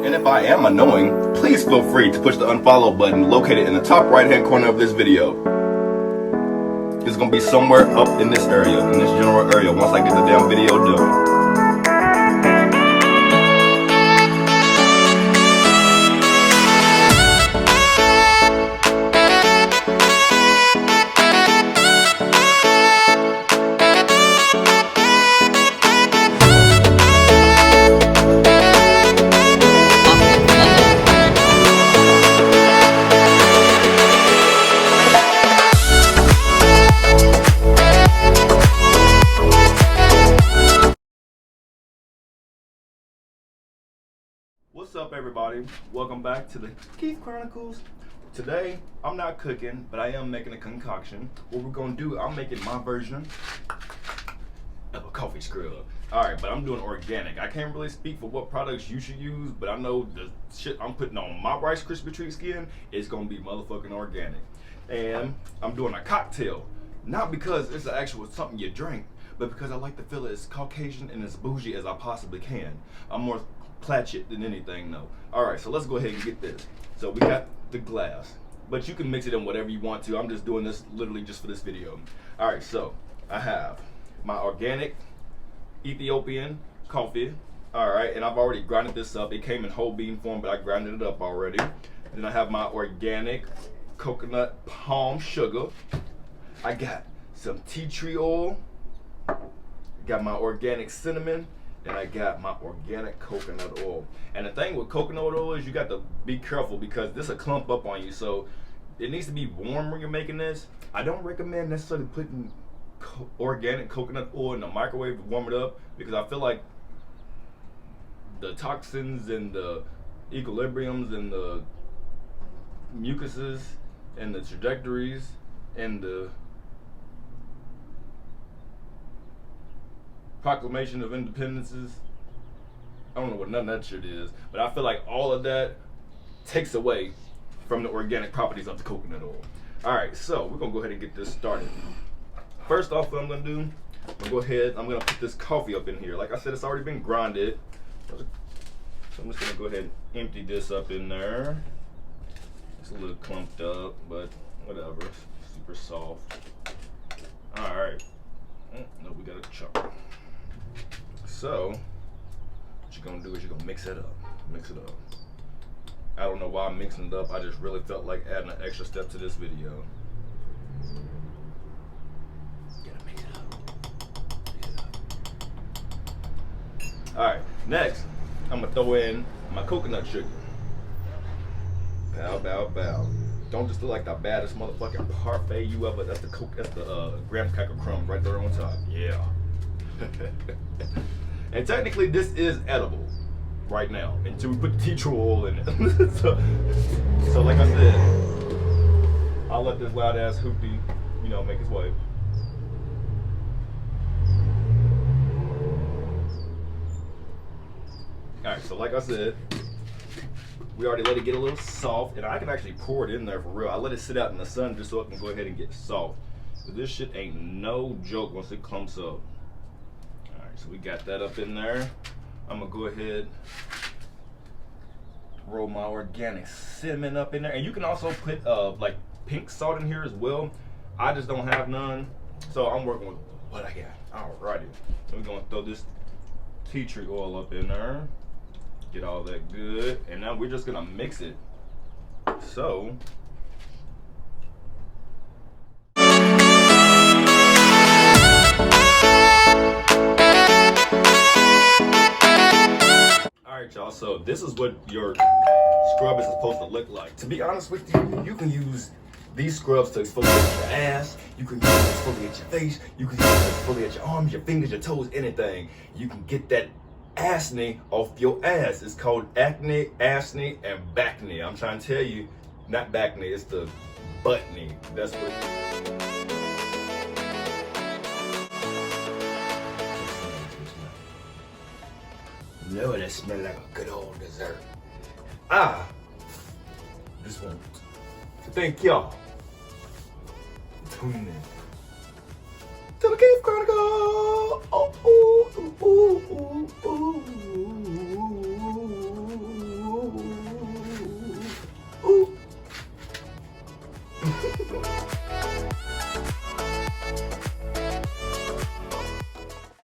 And if I am annoying, please feel free to push the unfollow button located in the top right hand corner of this video. It's gonna be somewhere up in this area, in this general area, once I get the damn video done. What's up, everybody? Welcome back to the Keith Chronicles. Today, I'm not cooking, but I am making a concoction. What we're gonna do, I'm making my version of a coffee scrub. Alright, but I'm doing organic. I can't really speak for what products you should use, but I know the shit I'm putting on my Rice Krispie Treat skin is gonna be motherfucking organic. And I'm doing a cocktail. Not because it's actual something you drink, but because I like to feel it as Caucasian and as bougie as I possibly can. I'm more Platchit than anything, though. Alright, so let's go ahead and get this. So we got the glass, but you can mix it in whatever you want to. I'm just doing this literally just for this video. Alright, so I have my organic Ethiopian coffee. Alright, and I've already grinded this up. It came in whole bean form, but I grinded it up already. Then I have my organic coconut palm sugar. I got some tea tree oil. Got my organic cinnamon. And I got my organic coconut oil. And the thing with coconut oil is you got to be careful because this will clump up on you. So it needs to be warm when you're making this. I don't recommend necessarily putting organic coconut oil in the microwave to warm it up, because I feel like the toxins and the equilibriums and the mucuses and the trajectories and the Proclamation of Independences, I don't know what none of that shit is, but I feel like all of that takes away from the organic properties of the coconut oil. Alright, so we're gonna go ahead and get this started. First off, what I'm gonna do, I'm gonna put this coffee up in here. Like I said, it's already been grinded. So I'm just gonna go ahead and empty this up in there. It's a little clumped up, but whatever, super soft. Alright, no, we got a chunk. So, what you're gonna do is you're gonna mix it up. Mix it up. I don't know why I'm mixing it up. I just really felt like adding an extra step to this video. Gotta mix it up. Mix it up. Alright, next, I'm gonna throw in my coconut sugar. Bow, bow, bow. Don't just look like the baddest motherfucking parfait you ever. That's the graham cracker crumbs right there on top. Yeah. And technically this is edible right now until we put the tea tree oil in it. so like I said, I'll let this loud ass hoopty, make his way. Alright, so like I said, we already let it get a little soft, and I can actually pour it in there for real. I let it sit out in the sun just so it can go ahead and get soft. But this shit ain't no joke once it clumps up. Alright, so we got that up in there. I'm gonna go ahead, roll my organic cinnamon up in there. And you can also put like pink salt in here as well. I just don't have none, so I'm working with what I got. Alrighty, so we're gonna throw this tea tree oil up in there. Get all that good, and now we're just gonna mix it. So alright, y'all, so this is what your scrub is supposed to look like. To be honest with you, you can use these scrubs to exfoliate your ass, you can use it to exfoliate your face, you can use it to exfoliate your arms, your fingers, your toes, anything. You can get that acne off your ass. It's called acne, acne, and backne. I'm trying to tell you, not backne, it's the buttne. That's what. Lord, that smells like a good old dessert. This one. So thank y'all for tuning in to the Keith Chronicles. Oh, ooh, ooh, ooh, ooh, ooh.